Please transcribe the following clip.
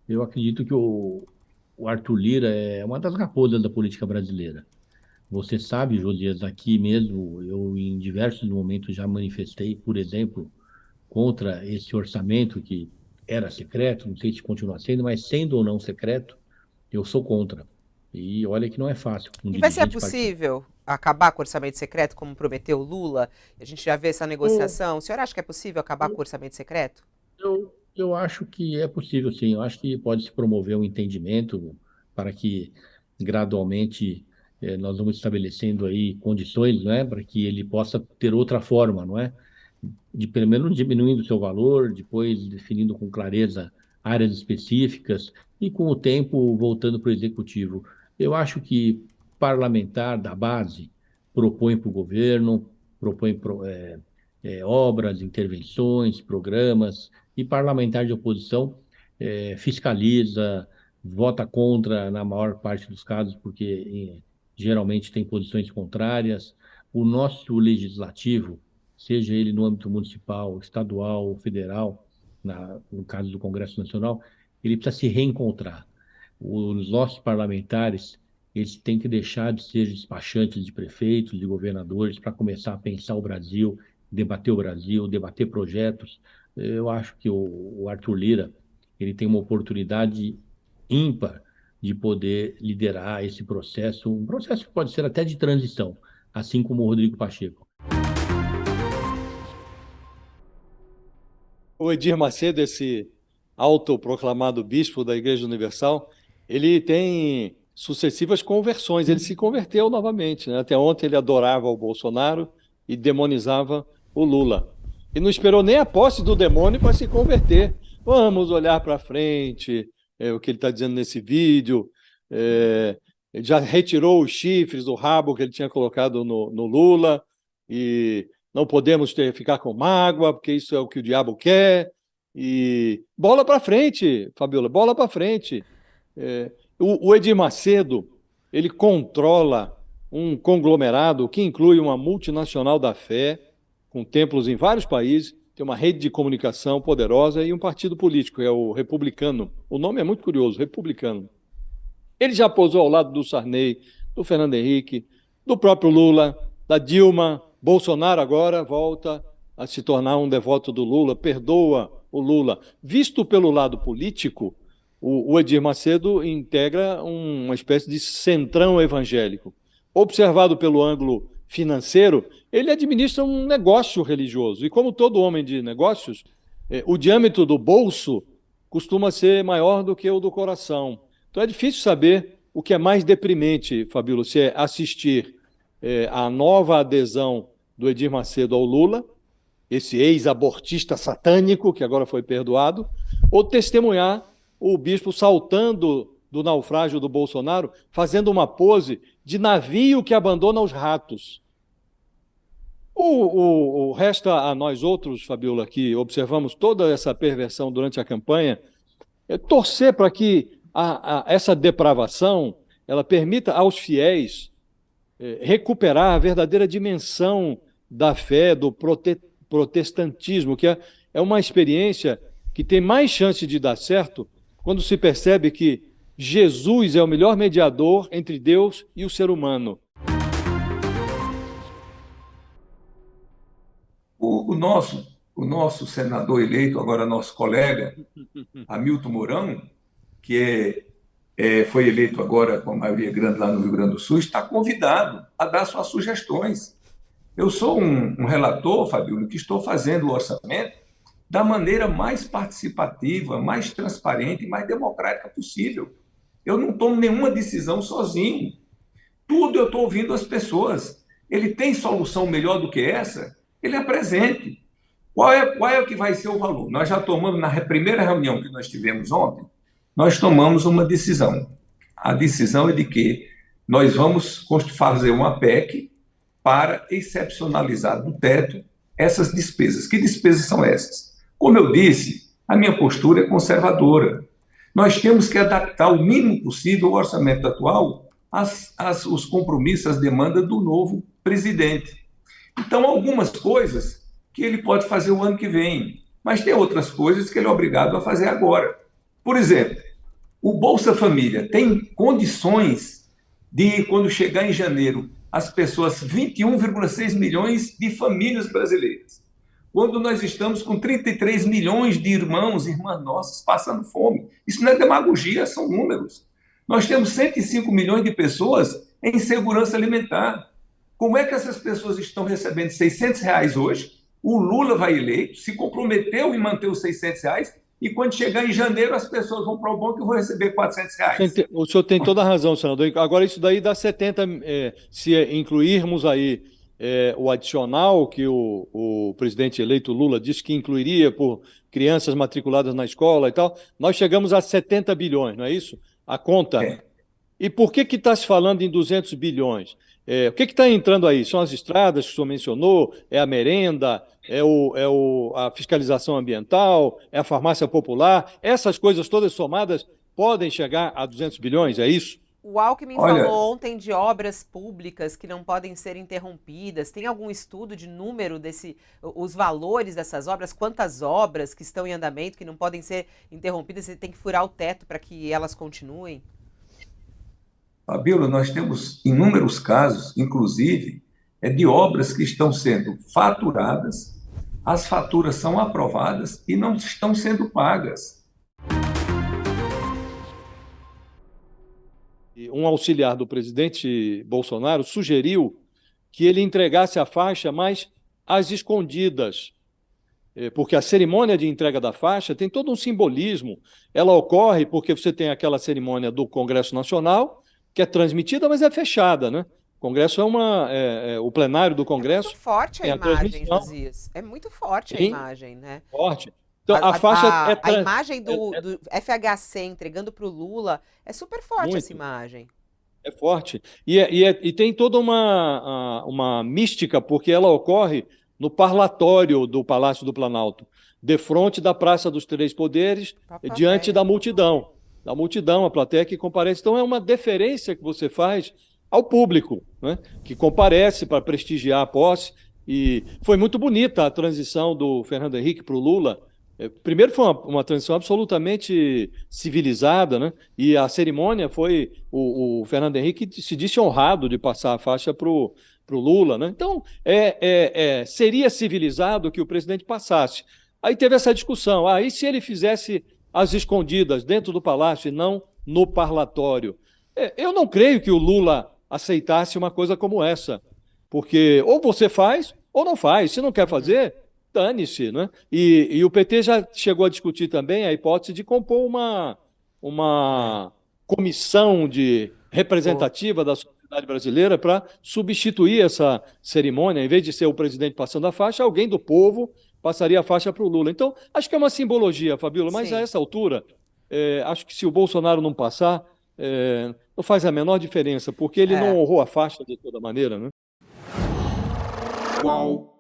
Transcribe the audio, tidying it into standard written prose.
Eu acredito que o Arthur Lira é uma das raposas da política brasileira. Você sabe, Josias, aqui mesmo, eu em diversos momentos já manifestei, por exemplo, contra esse orçamento que era secreto, não sei se continua sendo, mas sendo ou não secreto, eu sou contra. E olha que não é fácil um E vai ser dirigente partidário. possível acabar com o orçamento secreto, como prometeu o Lula? A gente já vê essa Eu, negociação. O senhor acha que é possível acabar com o orçamento secreto? eu acho que é possível, sim. Eu acho que pode se promover um entendimento para que gradualmente nós vamos estabelecendo aí condições, não é, para que ele possa ter outra forma, não é, de pelo menos diminuindo o seu valor, depois definindo com clareza áreas específicas e com o tempo voltando para o executivo. Eu acho que parlamentar da base propõe para o governo, propõe obras, intervenções, programas, e parlamentar de oposição fiscaliza, vota contra na maior parte dos casos, porque geralmente tem posições contrárias. O nosso legislativo, seja ele no âmbito municipal, estadual, federal, no caso do Congresso Nacional, ele precisa se reencontrar. Os nossos parlamentares, eles têm que deixar de ser despachantes de prefeitos, de governadores, para começar a pensar o Brasil, debater projetos. Eu acho que o Arthur Lira, ele tem uma oportunidade ímpar de poder liderar esse processo, um processo que pode ser até de transição, assim como o Rodrigo Pacheco. O Edir Macedo, esse autoproclamado bispo da Igreja Universal, ele tem sucessivas conversões. Ele se converteu novamente, né? Até ontem ele adorava o Bolsonaro e demonizava o Lula. E não esperou nem a posse do demônio para se converter. Vamos olhar para frente, é o que ele está dizendo nesse vídeo. Ele já retirou os chifres, o rabo que ele tinha colocado no Lula, e não podemos ficar com mágoa, porque isso é o que o diabo quer. E bola para frente, Fabiola, bola para frente. O Edir Macedo, ele controla um conglomerado que inclui uma multinacional da fé, com templos em vários países, tem uma rede de comunicação poderosa e um partido político, é o Republicano. O nome é muito curioso, Republicano. Ele já posou ao lado do Sarney, do Fernando Henrique, do próprio Lula, da Dilma. Bolsonaro agora volta a se tornar um devoto do Lula, perdoa o Lula. Visto pelo lado político, o Edir Macedo integra uma espécie de centrão evangélico. Observado pelo ângulo financeiro, ele administra um negócio religioso. E como todo homem de negócios, o diâmetro do bolso costuma ser maior do que o do coração. Então é difícil saber o que é mais deprimente, Fabíola, se é assistir à nova adesão do Edir Macedo ao Lula, esse ex-abortista satânico que agora foi perdoado, ou testemunhar o bispo saltando do naufrágio do Bolsonaro, fazendo uma pose de navio que abandona os ratos. Resta a nós outros, Fabiola, que observamos toda essa perversão durante a campanha, torcer para que essa depravação ela permita aos fiéis recuperar a verdadeira dimensão da fé, do protestantismo, que é uma experiência que tem mais chance de dar certo quando se percebe que Jesus é o melhor mediador entre Deus e o ser humano. O nosso senador eleito, agora nosso colega, Hamilton Mourão, que foi eleito agora com a maioria grande lá no Rio Grande do Sul, está convidado a dar suas sugestões. Eu sou um relator, Fabíola, que estou fazendo o orçamento da maneira mais participativa, mais transparente e mais democrática possível. Eu não tomo nenhuma decisão sozinho. Tudo eu estou ouvindo as pessoas. Ele tem solução melhor do que essa? Ele apresente. Qual é o que vai ser o valor? Nós já tomamos, na primeira reunião que nós tivemos ontem, nós tomamos uma decisão. A decisão é de que nós vamos fazer uma PEC para excepcionalizar do teto essas despesas. Que despesas são essas? Como eu disse, a minha postura é conservadora. Nós temos que adaptar o mínimo possível o orçamento atual os compromissos, as demandas do novo presidente. Então, algumas coisas que ele pode fazer o ano que vem, mas tem outras coisas que ele é obrigado a fazer agora. Por exemplo, O Bolsa Família tem condições de, quando chegar em janeiro, as pessoas, 21,6 milhões de famílias brasileiras, quando nós estamos com 33 milhões de irmãos e irmãs nossas passando fome. Isso não é demagogia, são números. Nós temos 105 milhões de pessoas em insegurança alimentar. Como é que essas pessoas estão recebendo R$ 600 hoje? O Lula vai eleito, se comprometeu em manter os R$ 600, e quando chegar em janeiro as pessoas vão para o banco e vão receber R$ 400. O senhor tem toda a razão, senador. Agora, isso daí dá 70, se incluirmos aí o adicional que o presidente eleito Lula disse que incluiria por crianças matriculadas na escola e tal, nós chegamos a 70 bilhões, não é isso? A conta. É. E por que está se falando em 200 bilhões? O que está entrando aí? São as estradas que o senhor mencionou? É a merenda? A fiscalização ambiental? É a farmácia popular? Essas coisas todas somadas podem chegar a 200 bilhões, é isso? O Alckmin Olha, falou ontem de obras públicas que não podem ser interrompidas. Tem algum estudo de número os valores dessas obras? Quantas obras que estão em andamento que não podem ser interrompidas? Você tem que furar o teto para que elas continuem? Fabíola, nós temos inúmeros casos, inclusive, de obras que estão sendo faturadas, as faturas são aprovadas e não estão sendo pagas. Um auxiliar do presidente Bolsonaro sugeriu que ele entregasse a faixa, mas às escondidas, porque a cerimônia de entrega da faixa tem todo um simbolismo. Ela ocorre porque você tem aquela cerimônia do Congresso Nacional, que é transmitida, mas é fechada, né? O Congresso o plenário do Congresso. É muito forte a tem imagem, transmissão. Josias. É muito forte a Sim. imagem, né? Forte. Então, a faixa a imagem do FHC entregando para o Lula é super forte, Muito. essa imagem. É forte. E tem toda uma mística, porque ela ocorre no parlatório do Palácio do Planalto, defronte da Praça dos Três Poderes, diante da multidão. A plateia que comparece. Então, é uma deferência que você faz ao público, né, que comparece para prestigiar a posse. E foi muito bonita a transição do Fernando Henrique para o Lula. Primeiro, foi uma transição absolutamente civilizada, né? E a cerimônia foi o Fernando Henrique se disse honrado de passar a faixa para o Lula, né? Então, seria civilizado que o presidente passasse. Aí teve essa discussão. E se ele fizesse às escondidas dentro do palácio e não no parlatório? Eu não creio que o Lula aceitasse uma coisa como essa, porque ou você faz ou não faz. Se não quer fazer, dane-se, né? E o PT já chegou a discutir também a hipótese de compor uma comissão representativa da sociedade brasileira para substituir essa cerimônia. Em vez de ser o presidente passando a faixa, alguém do povo passaria a faixa para o Lula. Então, acho que é uma simbologia, Fabíola, mas Sim. a essa altura, acho que se o Bolsonaro não passar, não faz a menor diferença, porque ele não honrou a faixa de toda maneira, né? Qual